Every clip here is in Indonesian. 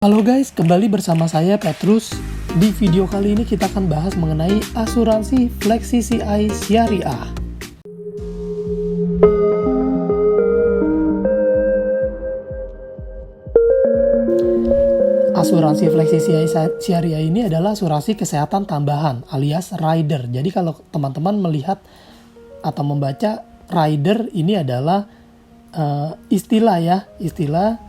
Halo guys, kembali bersama saya Petrus. Di video kali ini kita akan bahas mengenai asuransi FlexiCI Syariah. Asuransi FlexiCI Syariah ini adalah asuransi kesehatan tambahan alias rider. Jadi kalau teman-teman melihat atau membaca rider ini adalah istilah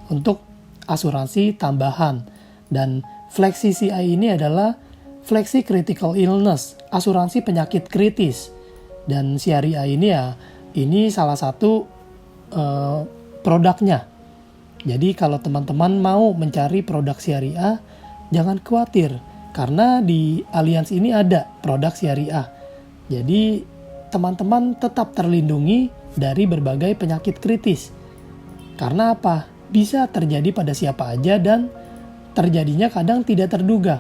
untuk asuransi tambahan. Dan FlexiCI ini adalah Flexi Critical Illness, asuransi penyakit kritis. Dan Syariah ini salah satu produknya. Jadi kalau teman-teman mau mencari produk Syariah, jangan khawatir karena di Allianz ini ada produk Syariah. Jadi teman-teman tetap terlindungi dari berbagai penyakit kritis. Karena apa? Bisa terjadi pada siapa aja dan terjadinya kadang tidak terduga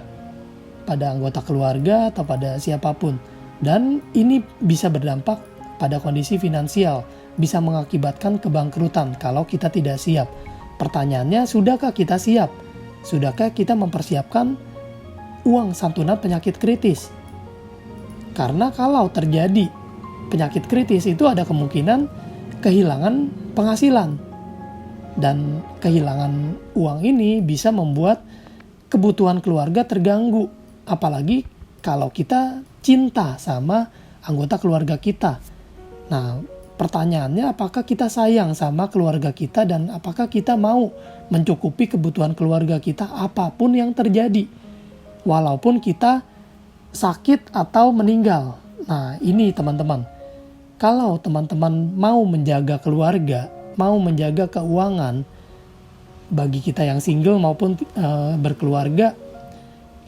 pada anggota keluarga atau pada siapapun. Dan ini bisa berdampak pada kondisi finansial, bisa mengakibatkan kebangkrutan kalau kita tidak siap. Pertanyaannya, sudahkah kita siap? Sudahkah kita mempersiapkan uang santunan penyakit kritis? Karena kalau terjadi penyakit kritis itu ada kemungkinan kehilangan penghasilan. Dan kehilangan uang ini bisa membuat kebutuhan keluarga terganggu. Apalagi kalau kita cinta sama anggota keluarga kita. Nah, pertanyaannya apakah kita sayang sama keluarga kita dan apakah kita mau mencukupi kebutuhan keluarga kita apapun yang terjadi. Walaupun kita sakit atau meninggal. Nah, ini teman-teman. Kalau teman-teman mau menjaga keluarga, mau menjaga keuangan bagi kita yang single maupun berkeluarga,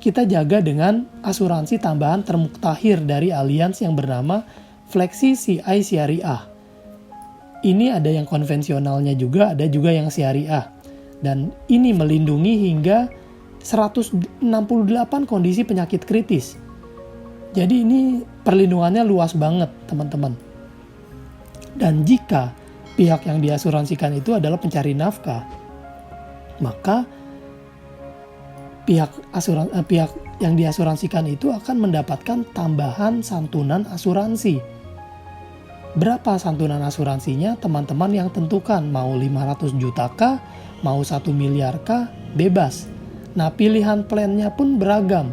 kita jaga dengan asuransi tambahan termuktahir dari Allianz yang bernama FlexiCI Syariah. Ini ada yang konvensionalnya juga, ada juga yang syariah. Dan ini melindungi hingga 168 kondisi penyakit kritis. Jadi ini perlindungannya luas banget, teman-teman. Dan jika pihak yang diasuransikan itu adalah pencari nafkah, maka pihak yang diasuransikan itu akan mendapatkan tambahan santunan asuransi. Berapa santunan asuransinya? Teman-teman yang tentukan, mau 500 juta kah, mau 1 miliar kah, bebas. Nah, pilihan plannya pun beragam.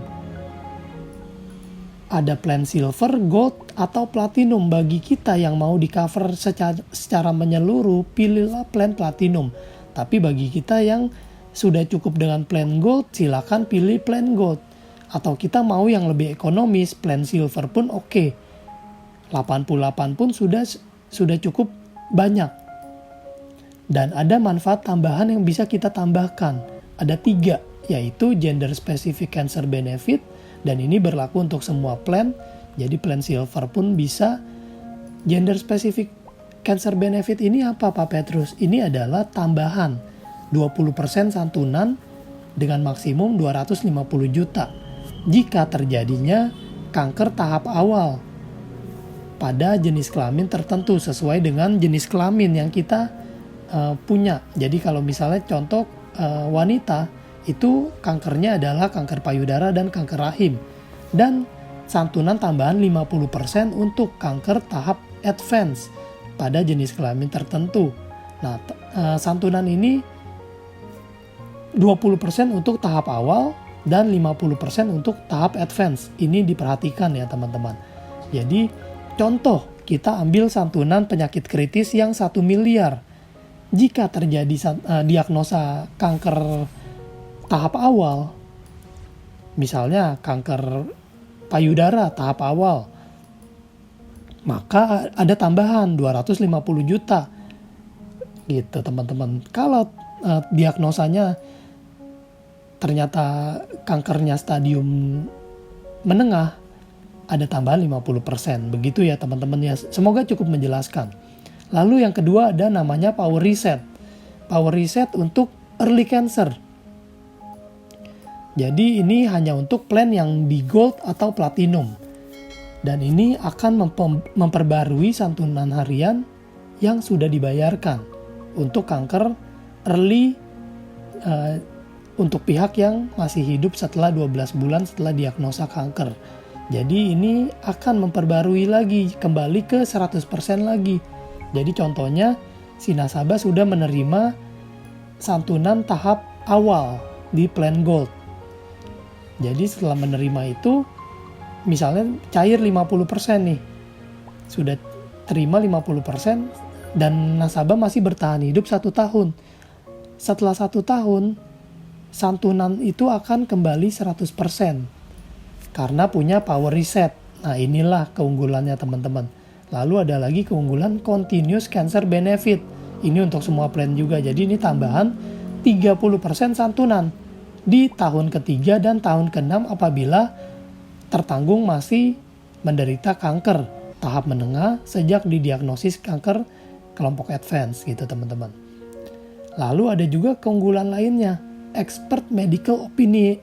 Ada plan silver, gold, atau platinum. Bagi kita yang mau di cover secara menyeluruh, pilihlah plan platinum. Tapi bagi kita yang sudah cukup dengan plan gold, silakan pilih plan gold. Atau kita mau yang lebih ekonomis, plan silver pun oke. 88 pun sudah cukup banyak. Dan ada manfaat tambahan yang bisa kita tambahkan. Ada 3, yaitu gender specific cancer benefit, dan ini berlaku untuk semua plan. Jadi plan silver pun bisa. Gender specific cancer benefit ini apa Pak Petrus? Ini adalah tambahan 20% santunan dengan maksimum 250 juta. Jika terjadinya kanker tahap awal pada jenis kelamin tertentu sesuai dengan jenis kelamin yang kita punya. Jadi kalau misalnya contoh wanita itu kankernya adalah kanker payudara dan kanker rahim. Dan santunan tambahan 50% untuk kanker tahap advance pada jenis kelamin tertentu. Nah, santunan ini 20% untuk tahap awal dan 50% untuk tahap advance. Ini diperhatikan ya teman-teman. Jadi contoh, kita ambil santunan penyakit kritis yang 1 miliar. Jika terjadi diagnosa kanker tahap awal, misalnya kanker payudara tahap awal, maka ada tambahan 250 juta. Gitu teman-teman. Kalau diagnosanya ternyata kankernya stadium menengah, ada tambahan 50%. Begitu ya teman-teman ya. Semoga cukup menjelaskan. Lalu yang kedua ada namanya Power Reset. Power Reset untuk early cancer. Jadi ini hanya untuk plan yang di gold atau platinum. Dan ini akan memperbarui santunan harian yang sudah dibayarkan untuk kanker early untuk pihak yang masih hidup setelah 12 bulan setelah diagnosa kanker. Jadi ini akan memperbarui lagi, kembali ke 100% lagi. Jadi contohnya, si nasabah sudah menerima santunan tahap awal di plan gold. Jadi setelah menerima itu, misalnya cair 50% nih, sudah terima 50% dan nasabah masih bertahan hidup 1 tahun. Setelah 1 tahun, santunan itu akan kembali 100% karena punya power reset. Nah inilah keunggulannya teman-teman. Lalu ada lagi keunggulan continuous cancer benefit. Ini untuk semua plan juga. Jadi ini tambahan 30% santunan di tahun ketiga dan tahun ke-6 apabila tertanggung masih menderita kanker tahap menengah sejak didiagnosis kanker kelompok advance gitu teman-teman. Lalu ada juga keunggulan lainnya, expert medical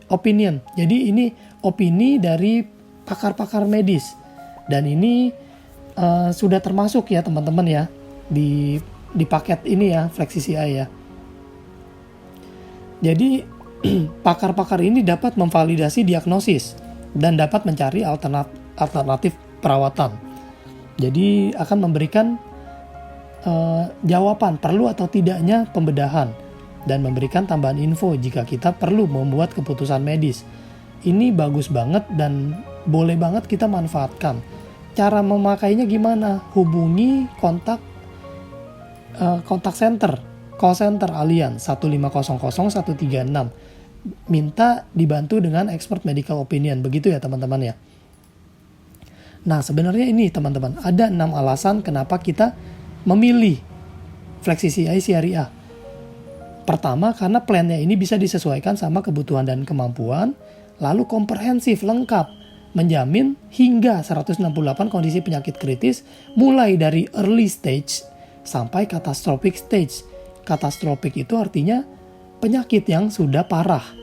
opinion. Jadi ini opini dari pakar-pakar medis. Dan ini sudah termasuk ya teman-teman ya di paket ini ya FlexiCI ya. Jadi pakar-pakar ini dapat memvalidasi diagnosis dan dapat mencari alternatif perawatan. Jadi akan memberikan jawaban perlu atau tidaknya pembedahan dan memberikan tambahan info jika kita perlu membuat keputusan medis. Ini bagus banget dan boleh banget kita manfaatkan. Cara memakainya gimana? Hubungi kontak center, call center Allianz 1500136. Minta dibantu dengan expert medical opinion. Begitu ya teman-teman ya. Nah sebenarnya ini teman-teman, ada 6 alasan kenapa kita memilih FlexiCI Syariah. Pertama, karena plannya ini bisa disesuaikan sama kebutuhan dan kemampuan, lalu komprehensif, lengkap, menjamin hingga 168 kondisi penyakit kritis, mulai dari early stage sampai catastrophic stage. Catastrophic itu artinya penyakit yang sudah parah.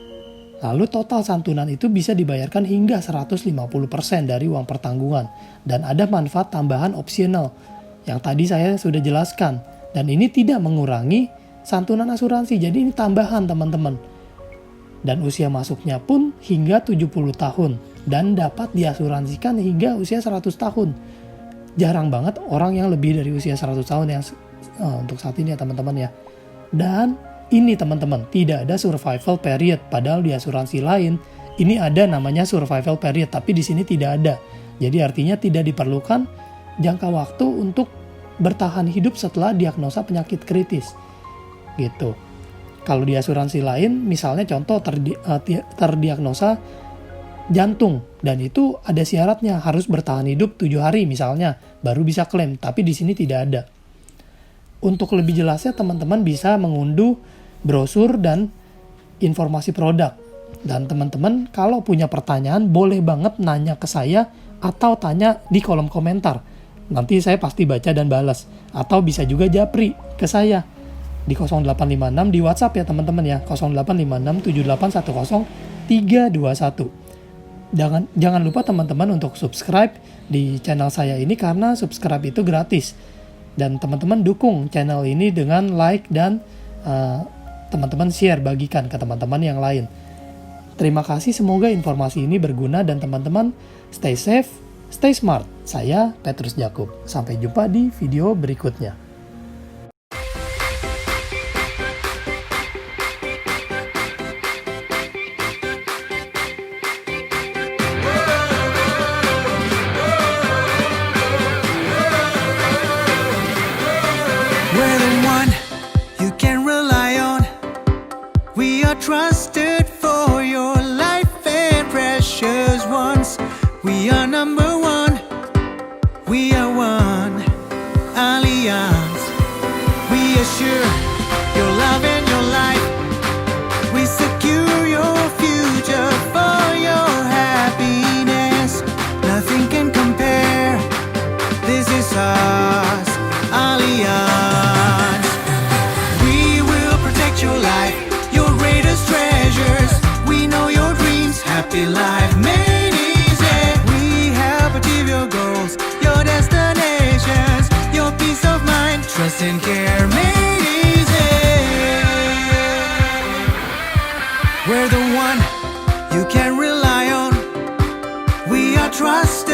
Lalu total santunan itu bisa dibayarkan hingga 150% dari uang pertanggungan. Dan ada manfaat tambahan opsional yang tadi saya sudah jelaskan. Dan ini tidak mengurangi santunan asuransi. Jadi ini tambahan teman-teman. Dan usia masuknya pun hingga 70 tahun. Dan dapat diasuransikan hingga usia 100 tahun. Jarang banget orang yang lebih dari usia 100 tahun yang untuk saat ini ya teman-teman ya. Dan ini teman-teman, tidak ada survival period. Padahal di asuransi lain, ini ada namanya survival period. Tapi di sini tidak ada. Jadi artinya tidak diperlukan jangka waktu untuk bertahan hidup setelah diagnosa penyakit kritis. Gitu. Kalau di asuransi lain, misalnya contoh terdiagnosa jantung. Dan itu ada syaratnya, harus bertahan hidup 7 hari misalnya. Baru bisa klaim. Tapi di sini tidak ada. Untuk lebih jelasnya teman-teman bisa mengunduh brosur dan informasi produk. Dan teman-teman kalau punya pertanyaan boleh banget nanya ke saya atau tanya di kolom komentar. Nanti saya pasti baca dan balas. Atau bisa juga japri ke saya di 0856 di WhatsApp ya teman-teman ya. 0856781031. Jangan lupa teman-teman untuk subscribe di channel saya ini karena subscribe itu gratis. Dan teman-teman dukung channel ini dengan like dan teman-teman share, bagikan ke teman-teman yang lain. Terima kasih, semoga informasi ini berguna dan teman-teman stay safe, stay smart. Saya Petrus Jakub. Sampai jumpa di video berikutnya. Trusted for your life and precious ones. We are number one. We are one. Allianz. We assure your love and your life. We secure your future for your happiness. Nothing can compare. This is us. Allianz. We will protect your life. Treasures, we know your dreams, happy life made easy. We help achieve your goals, your destinations, your peace of mind, trust and care made easy. someone you can rely on. We are trusted.